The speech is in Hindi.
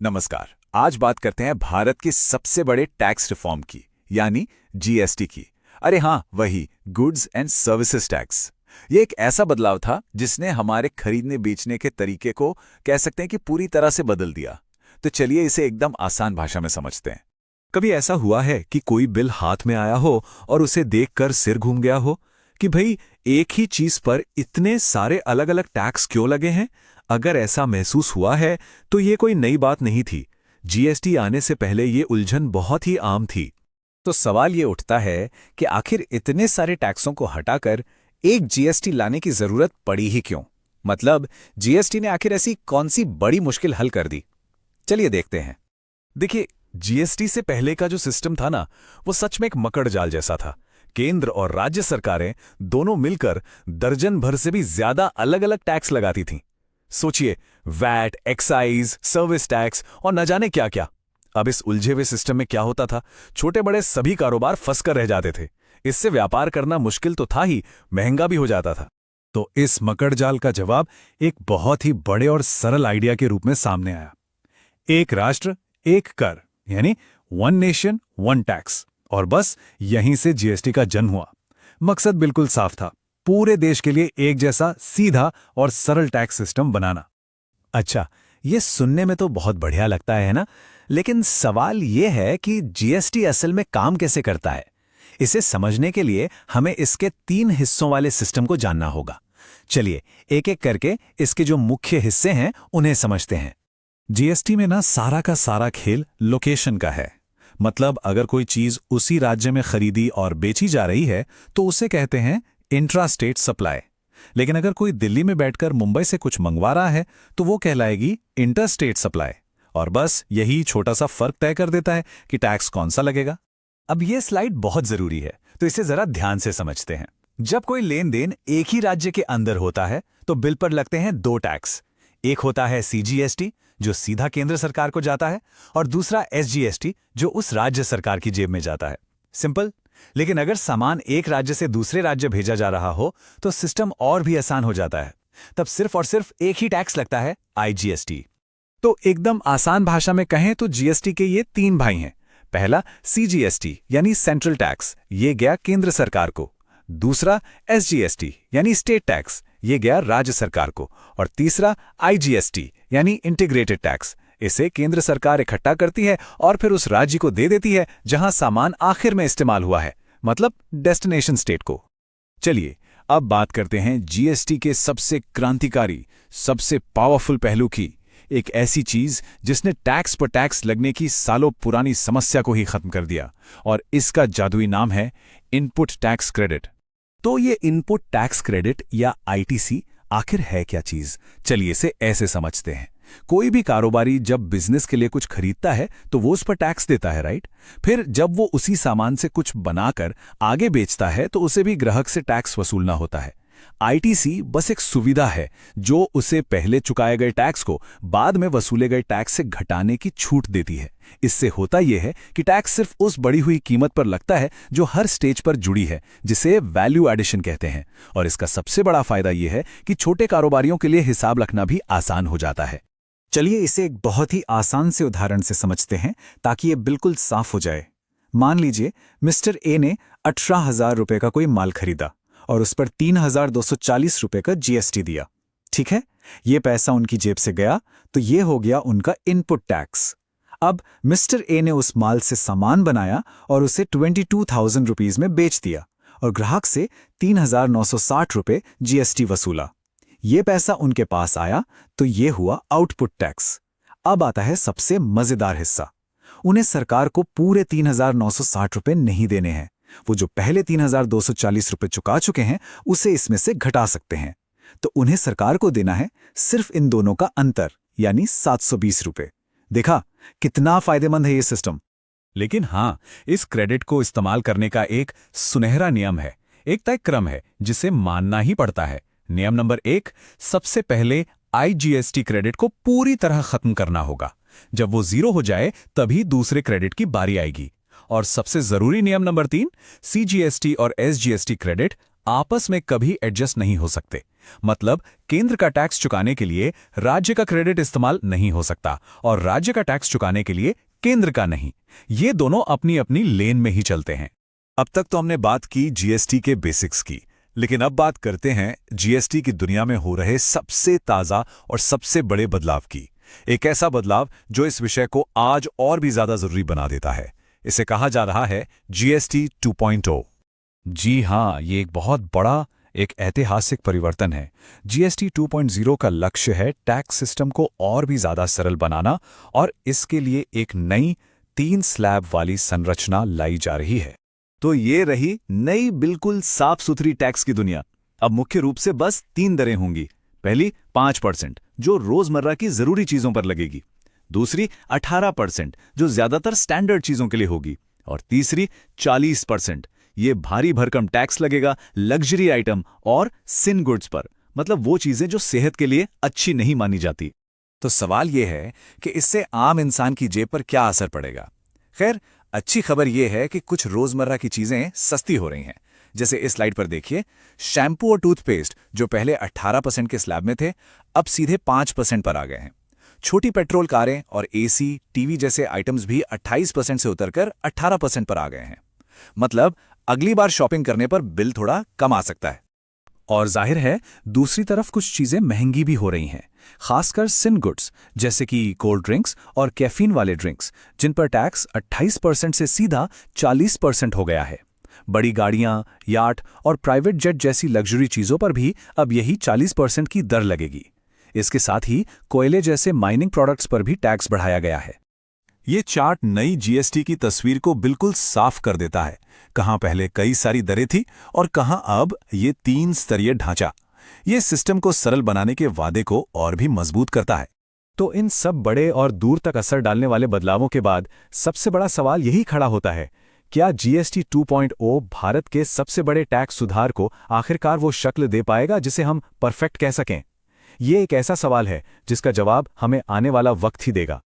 नमस्कार। आज बात करते हैं भारत के सबसे बड़े टैक्स रिफॉर्म की, यानी जीएसटी की। अरे हाँ, वही गुड्स एंड सर्विसेज टैक्स। ये एक ऐसा बदलाव था जिसने हमारे खरीदने बेचने के तरीके को कह सकते हैं कि पूरी तरह से बदल दिया। तो चलिए इसे एकदम आसान भाषा में समझते हैं। कभी ऐसा हुआ है कि कोई बिल हाथ में आया हो और उसे देखकर सिर घूम गया हो कि भाई एक ही चीज पर इतने सारे अलग अलग टैक्स क्यों लगे हैं? अगर ऐसा महसूस हुआ है तो ये कोई नई बात नहीं थी। जीएसटी आने से पहले ये उलझन बहुत ही आम थी। तो सवाल ये उठता है कि आखिर इतने सारे टैक्सों को हटाकर एक जीएसटी लाने की जरूरत पड़ी ही क्यों? मतलब जीएसटी ने आखिर ऐसी कौन सी बड़ी मुश्किल हल कर दी? चलिए देखते हैं। देखिए, जीएसटी से पहले का जो सिस्टम था ना, वो सच में एक मकड़ जाल जैसा था। केंद्र और राज्य सरकारें दोनों मिलकर दर्जन भर से भी ज्यादा अलग अलग टैक्स लगाती थीं। सोचिए, वैट, एक्साइज, सर्विस टैक्स और न जाने क्या क्या। अब इस उलझे हुए सिस्टम में क्या होता था, छोटे बड़े सभी कारोबार फंसकर रह जाते थे। इससे व्यापार करना मुश्किल तो था ही, महंगा भी हो जाता था। तो इस मकड़ जाल का जवाब एक बहुत ही बड़े और सरल आइडिया के रूप में सामने आया। एक राष्ट्र एक कर, यानी वन नेशन वन टैक्स। और बस यहीं से जीएसटी का जन्म हुआ। मकसद बिल्कुल साफ था, पूरे देश के लिए एक जैसा सीधा और सरल टैक्स सिस्टम बनाना। अच्छा, ये सुनने में तो बहुत बढ़िया लगता है ना? लेकिन सवाल ये है कि जीएसटी असल में काम कैसे करता है? इसे समझने के लिए हमें इसके 3 हिस्सों वाले सिस्टम को जानना होगा। चलिए एक एक करके इसके जो मुख्य हिस्से हैं उन्हें समझते हैं। जीएसटी में ना सारा का सारा खेल लोकेशन का है। मतलब अगर कोई चीज उसी राज्य में खरीदी और बेची जा रही है तो उसे कहते हैं इंट्रा स्टेट सप्लाई। लेकिन अगर कोई दिल्ली में बैठकर मुंबई से कुछ मंगवा रहा है तो वो कहलाएगी इंटर स्टेट सप्लाई। और बस यही छोटा सा फर्क तय कर देता है कि टैक्स कौन सा लगेगा। अब ये स्लाइड बहुत जरूरी है, तो इसे जरा ध्यान से समझते हैं। जब कोई लेन देन एक ही राज्य के अंदर होता है तो बिल पर लगते हैं 2 टैक्स। एक होता है सीजीएसटी, जो सीधा केंद्र सरकार को जाता है, और दूसरा एसजीएसटी, जो उस राज्य सरकार की जेब में जाता है। सिंपल। लेकिन अगर सामान एक राज्य से दूसरे राज्य भेजा जा रहा हो तो सिस्टम और भी आसान हो जाता है। तब सिर्फ और सिर्फ एक ही टैक्स लगता है, आईजीएसटी। तो एकदम आसान भाषा में कहें तो जीएसटी के ये 3 भाई हैं। पहला सीजीएसटी यानी सेंट्रल टैक्स, ये गया केंद्र सरकार को। दूसरा एसजीएसटी यानी स्टेट टैक्स, ये गया राज्य सरकार को। और तीसरा आईजीएसटी यानी इंटीग्रेटेड टैक्स, इसे केंद्र सरकार इकट्ठा करती है और फिर उस राज्य को दे देती है जहां सामान आखिर में इस्तेमाल हुआ है, मतलब डेस्टिनेशन स्टेट को। चलिए अब बात करते हैं जीएसटी के सबसे क्रांतिकारी, सबसे पावरफुल पहलू की। एक ऐसी चीज जिसने टैक्स पर टैक्स लगने की सालों पुरानी समस्या को ही खत्म कर दिया, और इसका जादुई नाम है इनपुट टैक्स क्रेडिट। तो ये इनपुट टैक्स क्रेडिट या आईटीसी आखिर है क्या चीज? चलिए इसे ऐसे समझते हैं। कोई भी कारोबारी जब बिजनेस के लिए कुछ खरीदता है तो वो उस पर टैक्स देता है, राइट? फिर जब वो उसी सामान से कुछ बनाकर आगे बेचता है तो उसे भी ग्राहक से टैक्स वसूलना होता है। आईटीसी बस एक सुविधा है जो उसे पहले चुकाए गए टैक्स को बाद में वसूले गए टैक्स से घटाने की छूट देती है। इससे होता यह है कि टैक्स सिर्फ उस बढ़ी हुई कीमत पर लगता है जो हर स्टेज पर जुड़ी है, जिसे वैल्यू एडिशन कहते हैं। और इसका सबसे बड़ा फायदा यह है कि छोटे कारोबारियों के लिए हिसाब रखना भी आसान हो जाता है। चलिए इसे एक बहुत ही आसान से उदाहरण से समझते हैं ताकि ये बिल्कुल साफ हो जाए। मान लीजिए मिस्टर ए ने 18,000 रुपए का कोई माल खरीदा और उस पर 3,240 रुपए का जीएसटी दिया। ठीक है, ये पैसा उनकी जेब से गया तो ये हो गया उनका इनपुट टैक्स। अब मिस्टर ए ने उस माल से सामान बनाया और उसे 22,000 रुपीज में बेच दिया और ग्राहक से 3,960 रुपए जीएसटी वसूला। ये पैसा उनके पास आया तो ये हुआ आउटपुट टैक्स। अब आता है सबसे मजेदार हिस्सा। उन्हें सरकार को पूरे 3,960 रुपए नहीं देने हैं। वो जो पहले 3,240 रुपए चुका चुके हैं उसे इसमें से घटा सकते हैं। तो उन्हें सरकार को देना है सिर्फ इन दोनों का अंतर, यानी 720 रुपए। देखा कितना फायदेमंद है ये सिस्टम। लेकिन हाँ, इस क्रेडिट को इस्तेमाल करने का एक सुनहरा नियम है, एक तय क्रम है जिसे मानना ही पड़ता है। नियम नंबर 1, सबसे पहले आईजीएसटी क्रेडिट को पूरी तरह खत्म करना होगा। जब वो 0 हो जाए तभी दूसरे क्रेडिट की बारी आएगी। और सबसे जरूरी नियम नंबर 3, सीजीएसटी और एसजीएसटी क्रेडिट आपस में कभी एडजस्ट नहीं हो सकते। मतलब केंद्र का टैक्स चुकाने के लिए राज्य का क्रेडिट इस्तेमाल नहीं हो सकता और राज्य का टैक्स चुकाने के लिए केंद्र का नहीं। ये दोनों अपनी अपनी लेन में ही चलते हैं। अब तक तो हमने बात की जीएसटी के बेसिक्स की, लेकिन अब बात करते हैं जीएसटी की दुनिया में हो रहे सबसे ताजा और सबसे बड़े बदलाव की। एक ऐसा बदलाव जो इस विषय को आज और भी ज्यादा जरूरी बना देता है। इसे कहा जा रहा है जीएसटी 2.0। जी हां, ये एक बहुत बड़ा, एक ऐतिहासिक परिवर्तन है। जीएसटी 2.0 का लक्ष्य है टैक्स सिस्टम को और भी ज्यादा सरल बनाना और इसके लिए एक नई 3 स्लैब वाली संरचना लाई जा रही है। तो ये रही नई बिल्कुल साफ सुथरी टैक्स की दुनिया। अब मुख्य रूप से बस 3 दरें होंगी। पहली 5% जो रोजमर्रा की जरूरी चीजों पर लगेगी, दूसरी 18% जो ज्यादातर स्टैंडर्ड चीजों के लिए होगी, और तीसरी 40%। ये भारी भरकम टैक्स लगेगा लग्जरी आइटम और सिन गुड्स पर, मतलब वो चीजें जो सेहत के लिए अच्छी नहीं मानी जाती। तो सवाल यह है कि इससे आम इंसान की जेब पर क्या असर पड़ेगा। खैर, अच्छी खबर यह है कि कुछ रोजमर्रा की चीजें सस्ती हो रही हैं। जैसे इस स्लाइड पर देखिए, शैम्पू और टूथपेस्ट जो पहले 18% के स्लैब में थे, अब सीधे 5% पर आ गए हैं। छोटी पेट्रोल कारें और एसी, टीवी जैसे आइटम्स भी 28% से उतरकर 18% पर आ गए हैं। मतलब अगली बार शॉपिंग करने पर बिल थोड़ा कम आ सकता है। और जाहिर है दूसरी तरफ कुछ चीजें महंगी भी हो रही हैं, खासकर सिन गुड्स जैसे कि कोल्ड ड्रिंक्स और कैफीन वाले ड्रिंक्स, जिन पर टैक्स 28% से सीधा 40% हो गया है। बड़ी गाड़ियां, याट और प्राइवेट जेट जैसी लग्जरी चीजों पर भी अब यही 40% की दर लगेगी। इसके साथ ही कोयले जैसे माइनिंग प्रोडक्ट्स पर भी टैक्स बढ़ाया गया है। ये चार्ट नई जीएसटी की तस्वीर को बिल्कुल साफ कर देता है। कहां पहले कई सारी दरें थी और कहां अब ये 3 स्तरीय ढांचा। ये सिस्टम को सरल बनाने के वादे को और भी मजबूत करता है। तो इन सब बड़े और दूर तक असर डालने वाले बदलावों के बाद सबसे बड़ा सवाल यही खड़ा होता है, क्या जीएसटी 2.0 भारत के सबसे बड़े टैक्स सुधार को आखिरकार वो शक्ल दे पाएगा जिसे हम परफेक्ट कह सकें? ये एक ऐसा सवाल है जिसका जवाब हमें आने वाला वक्त ही देगा।